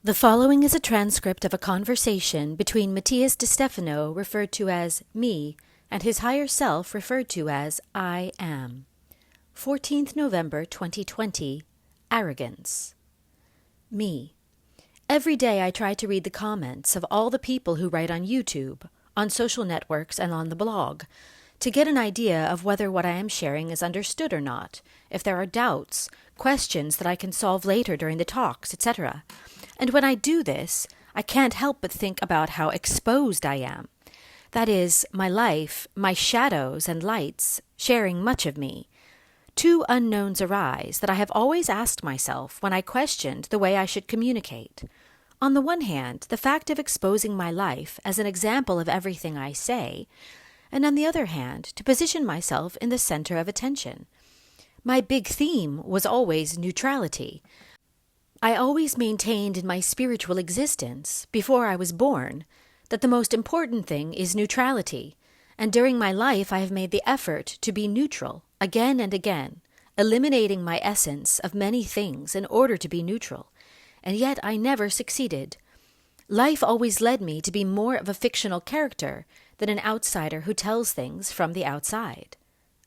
The following is a transcript of a conversation between Matías De Stefano, referred to as me, and his higher self, referred to as I am. 14th November 2020. Arrogance. Me. Every day I try to read the comments of all the people who write on YouTube, on social networks, and on the blog, to get an idea of whether what I am sharing is understood or not, if there are doubts, questions that I can solve later during the talks, etc. And when I do this, I can't help but think about how exposed I am. That is, my life, my shadows and lights, sharing much of me. Two unknowns arise that I have always asked myself when I questioned the way I should communicate. On the one hand, the fact of exposing my life as an example of everything I say, and on the other hand, to position myself in the center of attention. My big theme was always neutrality. I always maintained in my spiritual existence, before I was born, that the most important thing is neutrality, and during my life I have made the effort to be neutral, again and again, eliminating my essence of many things in order to be neutral, and yet I never succeeded. Life always led me to be more of a fictional character than an outsider who tells things from the outside.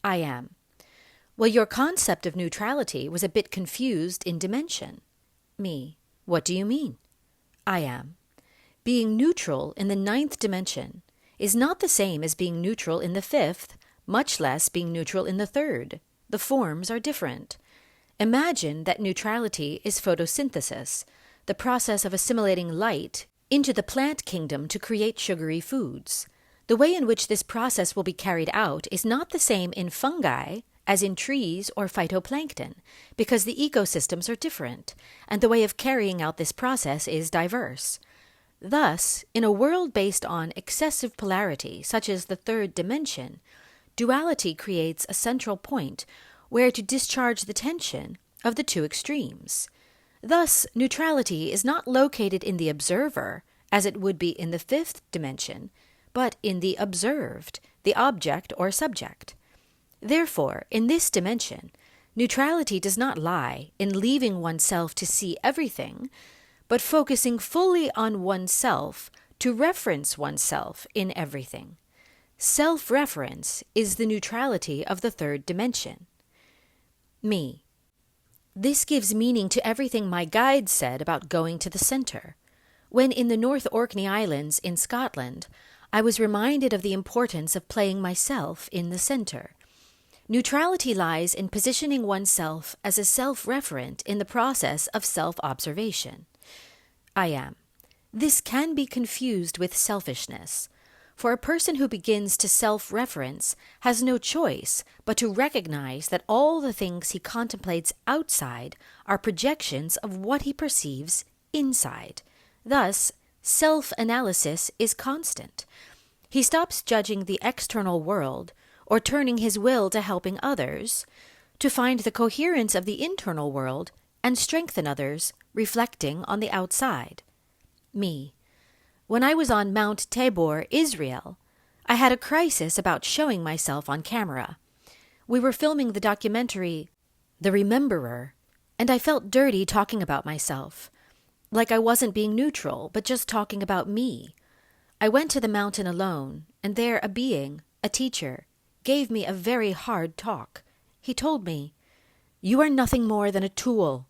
I am. Well, your concept of neutrality was a bit confused in dimension. Me. What do you mean? I am. Being neutral in the 9th dimension is not the same as being neutral in the 5th, much less being neutral in the 3rd. The forms are different. Imagine that neutrality is photosynthesis, the process of assimilating light into the plant kingdom to create sugary foods. The way in which this process will be carried out is not the same in fungi as in trees or phytoplankton, because the ecosystems are different, and the way of carrying out this process is diverse. Thus, in a world based on excessive polarity, such as the 3rd dimension, duality creates a central point where to discharge the tension of the two extremes. Thus, neutrality is not located in the observer, as it would be in the 5th dimension, but in the observed, the object or subject. Therefore, in this dimension, neutrality does not lie in leaving oneself to see everything, but focusing fully on oneself to reference oneself in everything. Self-reference is the neutrality of the 3rd dimension. Me. This gives meaning to everything my guide said about going to the center. When in the North Orkney Islands in Scotland, I was reminded of the importance of playing myself in the center. Neutrality lies in positioning oneself as a self-referent in the process of self-observation. I am. This can be confused with selfishness, for a person who begins to self-reference has no choice but to recognize that all the things he contemplates outside are projections of what he perceives inside. Thus, self-analysis is constant. He stops judging the external world or turning his will to helping others, to find the coherence of the internal world and strengthen others, reflecting on the outside. Me. When I was on Mount Tabor, Israel, I had a crisis about showing myself on camera. We were filming the documentary, The Rememberer, and I felt dirty talking about myself, like I wasn't being neutral, but just talking about me. I went to the mountain alone, and there a being, a teacher, gave me a very hard talk. He told me, "You are nothing more than a tool.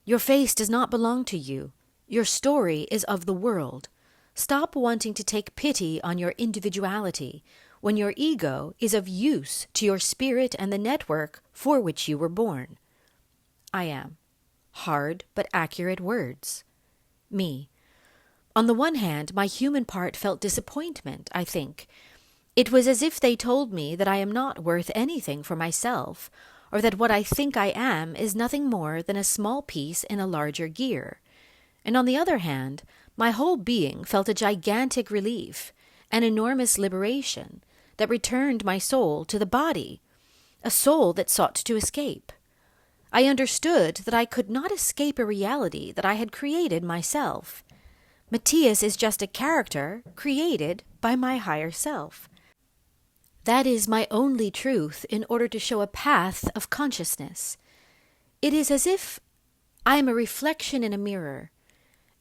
Your face does not belong to you. Your story is of the world. Stop wanting to take pity on your individuality when your ego is of use to your spirit and the network for which you were born." I am. Hard but accurate words. Me. On the one hand, my human part felt disappointment, I think. It was as if they told me that I am not worth anything for myself, or that what I think I am is nothing more than a small piece in a larger gear. And on the other hand, my whole being felt a gigantic relief, an enormous liberation, that returned my soul to the body, a soul that sought to escape. I understood that I could not escape a reality that I had created myself. Matias is just a character created by my higher self. That is my only truth in order to show a path of consciousness. It is as if I am a reflection in a mirror,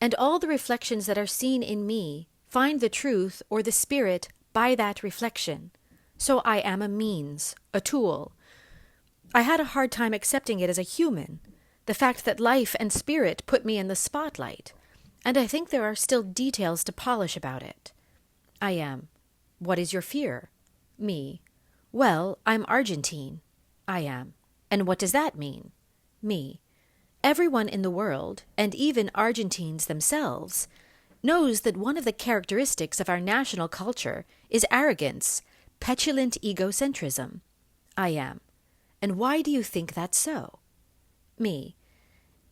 And all the reflections that are seen in me find the truth or the spirit by that reflection. So I am a means, a tool. I had a hard time accepting it as a human, the fact that life and spirit put me in the spotlight, and I think there are still details to polish about it. I am. What is your fear? Me. Well, I'm Argentine. I am. And what does that mean? Me. Everyone in the world, and even Argentines themselves, knows that one of the characteristics of our national culture is arrogance, petulant egocentrism. I am. And why do you think that's so? Me.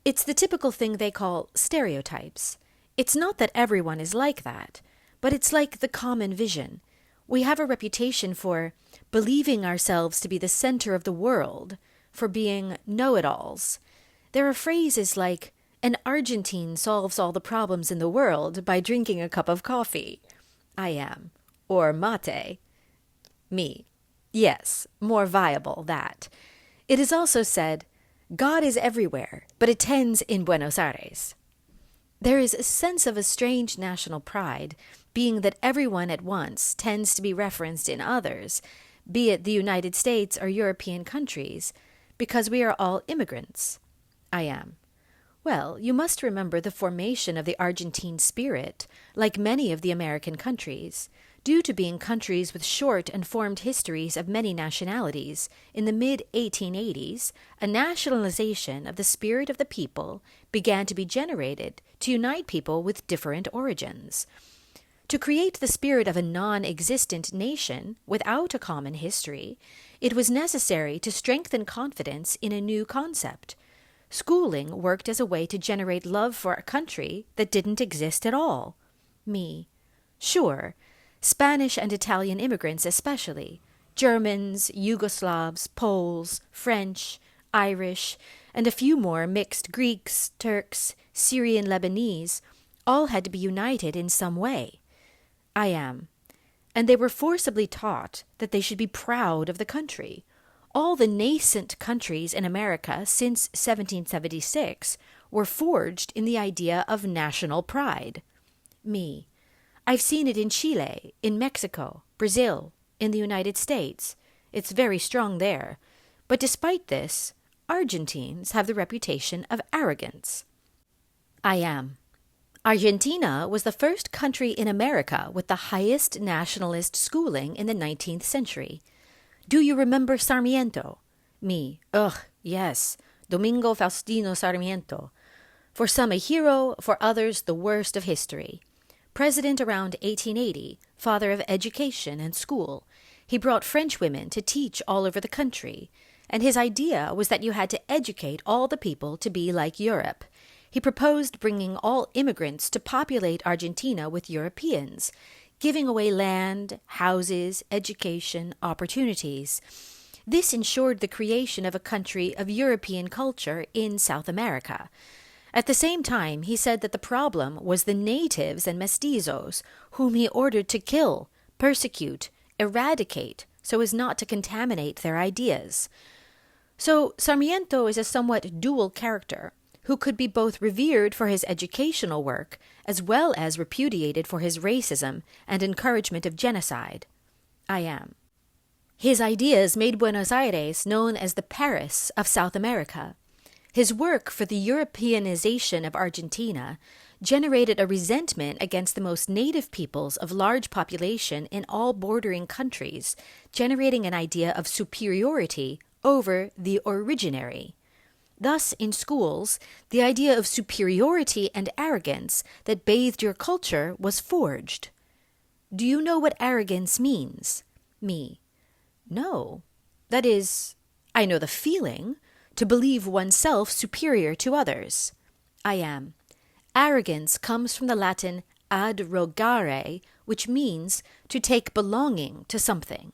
It's the typical thing they call stereotypes. It's not that everyone is like that, but it's like the common vision. We have a reputation for believing ourselves to be the center of the world, for being know-it-alls. There are phrases like, an Argentine solves all the problems in the world by drinking a cup of coffee. I am. Or mate. Me. Yes, more viable, that. It is also said, God is everywhere, but attends in Buenos Aires. There is a sense of a strange national pride, being that everyone at once tends to be referenced in others, be it the United States or European countries, because we are all immigrants. I am. Well, you must remember the formation of the Argentine spirit, like many of the American countries. Due to being countries with short and formed histories of many nationalities, in the mid-1880s, a nationalization of the spirit of the people began to be generated to unite people with different origins. To create the spirit of a non-existent nation without a common history, it was necessary to strengthen confidence in a new concept. Schooling worked as a way to generate love for a country that didn't exist at all. Me. Sure. Spanish and Italian immigrants especially, Germans, Yugoslavs, Poles, French, Irish, and a few more mixed Greeks, Turks, Syrian Lebanese, all had to be united in some way. I am. And they were forcibly taught that they should be proud of the country. All the nascent countries in America since 1776 were forged in the idea of national pride. Me. I've seen it in Chile, in Mexico, Brazil, in the United States. It's very strong there. But despite this, Argentines have the reputation of arrogance. I am. Argentina was the first country in America with the highest nationalist schooling in the 19th century. Do you remember Sarmiento? Me. Ugh, yes. Domingo Faustino Sarmiento. For some a hero, for others the worst of history. President around 1880, father of education and school, he brought French women to teach all over the country, and his idea was that you had to educate all the people to be like Europe. He proposed bringing all immigrants to populate Argentina with Europeans, giving away land, houses, education, opportunities. This ensured the creation of a country of European culture in South America. At the same time, he said that the problem was the natives and mestizos, whom he ordered to kill, persecute, eradicate, so as not to contaminate their ideas. So Sarmiento is a somewhat dual character, who could be both revered for his educational work as well as repudiated for his racism and encouragement of genocide. I am. His ideas made Buenos Aires known as the Paris of South America. His work for the Europeanization of Argentina generated a resentment against the most native peoples of large population in all bordering countries, generating an idea of superiority over the originary. Thus, in schools, the idea of superiority and arrogance that bathed your culture was forged. Do you know what arrogance means? Me. No. That is, I know the feeling, to believe oneself superior to others. I am. Arrogance comes from the Latin ad rogare, which means to take belonging to something.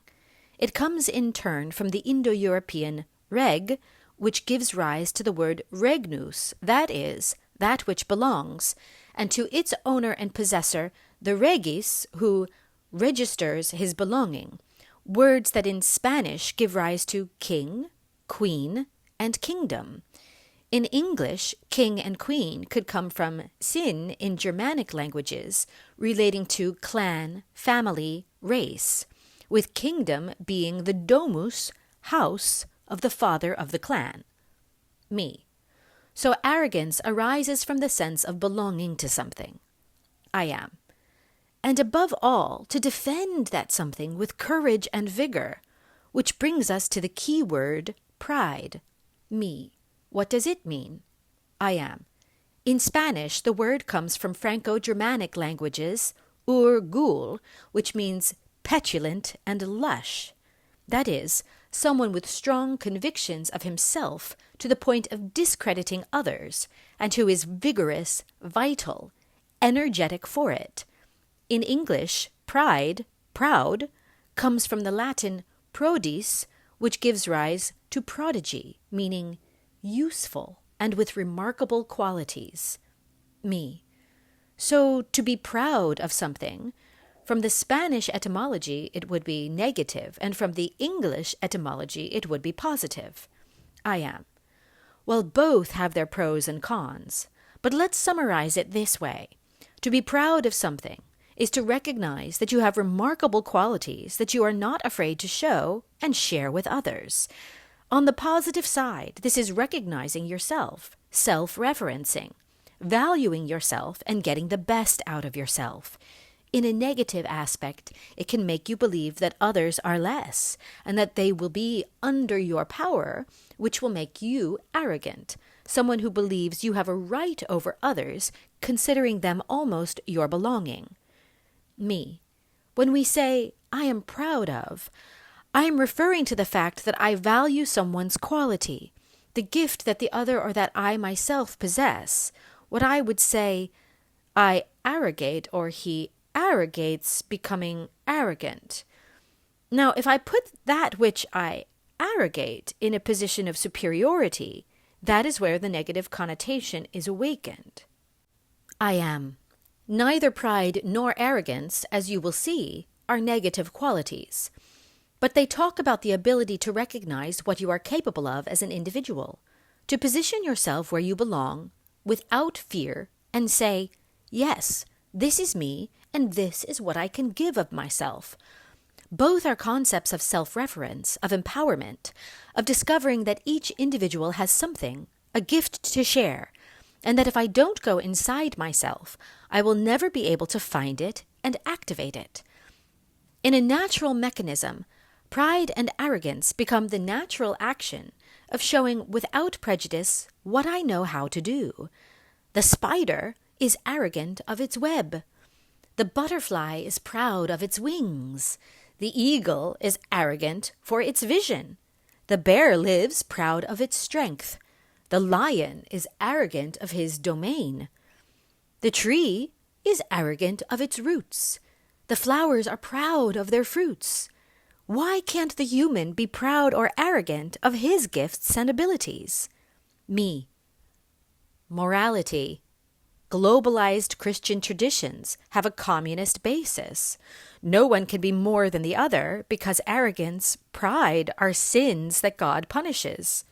It comes in turn from the Indo-European reg, which gives rise to the word regnus, that is, that which belongs, and to its owner and possessor, the regis, who registers his belonging, words that in Spanish give rise to king, queen, and kingdom. In English, king and queen could come from sin in Germanic languages, relating to clan, family, race, with kingdom being the domus, house, of the father of the clan. Me. So arrogance arises from the sense of belonging to something. I am. And above all, to defend that something with courage and vigor, which brings us to the key word, pride. Me. What does it mean? I am. In Spanish, the word comes from Franco-Germanic languages, gul, which means petulant and lush. That is, someone with strong convictions of himself to the point of discrediting others, and who is vigorous, vital, energetic for it. In English, pride, proud, comes from the Latin prodis, which gives rise to prodigy, meaning useful and with remarkable qualities. Me. So to be proud of something, from the Spanish etymology it would be negative, and from the English etymology it would be positive. I am. Well, both have their pros and cons, but let's summarize it this way. To be proud of something is to recognize that you have remarkable qualities that you are not afraid to show and share with others. On the positive side, this is recognizing yourself, self-referencing, valuing yourself and getting the best out of yourself. In a negative aspect, it can make you believe that others are less and that they will be under your power, which will make you arrogant, someone who believes you have a right over others, considering them almost your belonging. Me. When we say, I am proud of, I am referring to the fact that I value someone's quality, the gift that the other or that I myself possess. What I would say, I arrogate or he arrogates, becoming arrogant. Now, if I put that which I arrogate in a position of superiority, that is where the negative connotation is awakened. I am. Neither pride nor arrogance, as you will see, are negative qualities. But they talk about the ability to recognize what you are capable of as an individual, to position yourself where you belong without fear and say, yes, this is me and this is what I can give of myself. Both are concepts of self-reference, of empowerment, of discovering that each individual has something, a gift to share, and that if I don't go inside myself, I will never be able to find it and activate it. In a natural mechanism, pride and arrogance become the natural action of showing without prejudice what I know how to do. The spider is arrogant of its web. The butterfly is proud of its wings. The eagle is arrogant for its vision. The bear lives proud of its strength. The lion is arrogant of his domain. The tree is arrogant of its roots. The flowers are proud of their fruits. Why can't the human be proud or arrogant of his gifts and abilities? Me. Morality. Globalized Christian traditions have a communist basis. No one can be more than the other because arrogance, pride are sins that God punishes.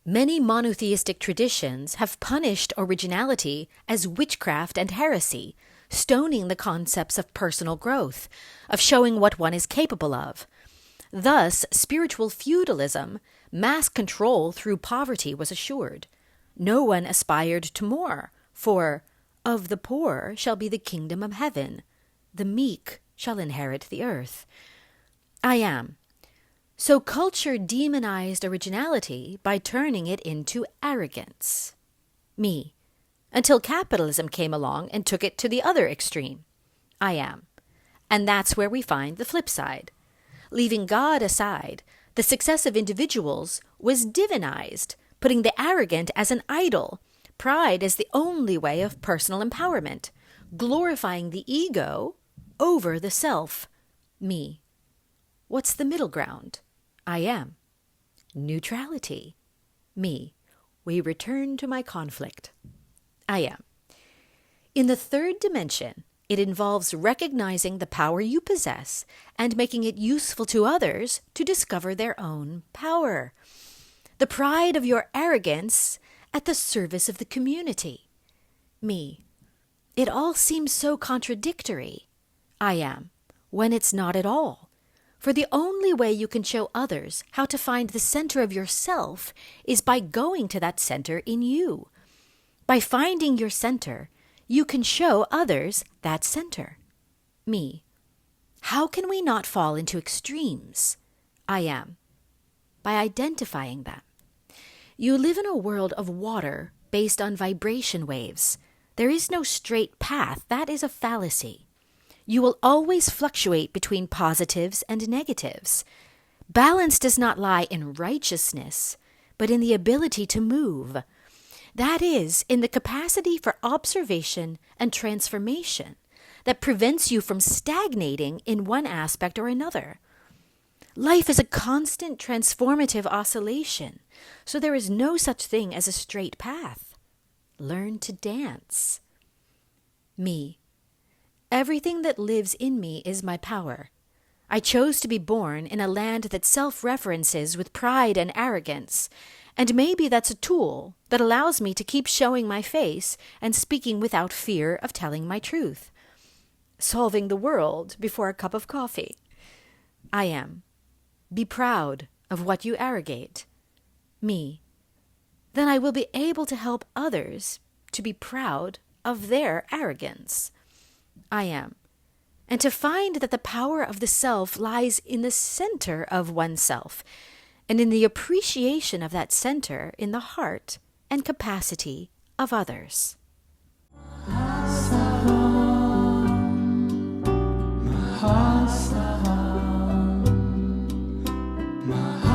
Many monotheistic traditions have punished originality as witchcraft and heresy, stoning the concepts of personal growth, of showing what one is capable of. Thus, spiritual feudalism, mass control through poverty was assured. No one aspired to more, for of the poor shall be the kingdom of heaven. The meek shall inherit the earth. I am. So culture demonized originality by turning it into arrogance. Me. Until capitalism came along and took it to the other extreme. I am. And that's where we find the flip side. Leaving God aside, the success of individuals was divinized, putting the arrogant as an idol. Pride is the only way of personal empowerment, glorifying the ego over the self. Me. What's the middle ground? I am. Neutrality. Me. We return to my conflict. I am. In the third dimension, it involves recognizing the power you possess and making it useful to others to discover their own power. The pride of your arrogance at the service of the community. Me. It all seems so contradictory. I am, when it's not at all. For the only way you can show others how to find the center of yourself is by going to that center in you. By finding your center, you can show others that center. Me. How can we not fall into extremes? I am. By identifying them. You live in a world of water based on vibration waves. There is no straight path. That is a fallacy. You will always fluctuate between positives and negatives. Balance does not lie in righteousness, but in the ability to move. That is, in the capacity for observation and transformation that prevents you from stagnating in one aspect or another. Life is a constant transformative oscillation, so there is no such thing as a straight path. Learn to dance. Me. Everything that lives in me is my power. I chose to be born in a land that self-references with pride and arrogance, and maybe that's a tool that allows me to keep showing my face and speaking without fear of telling my truth. Solving the world before a cup of coffee. I am. Be proud of what you arrogate. Me. Then I will be able to help others to be proud of their arrogance. I am. And to find that the power of the self lies in the center of oneself, and in the appreciation of that center in the heart and capacity of others. My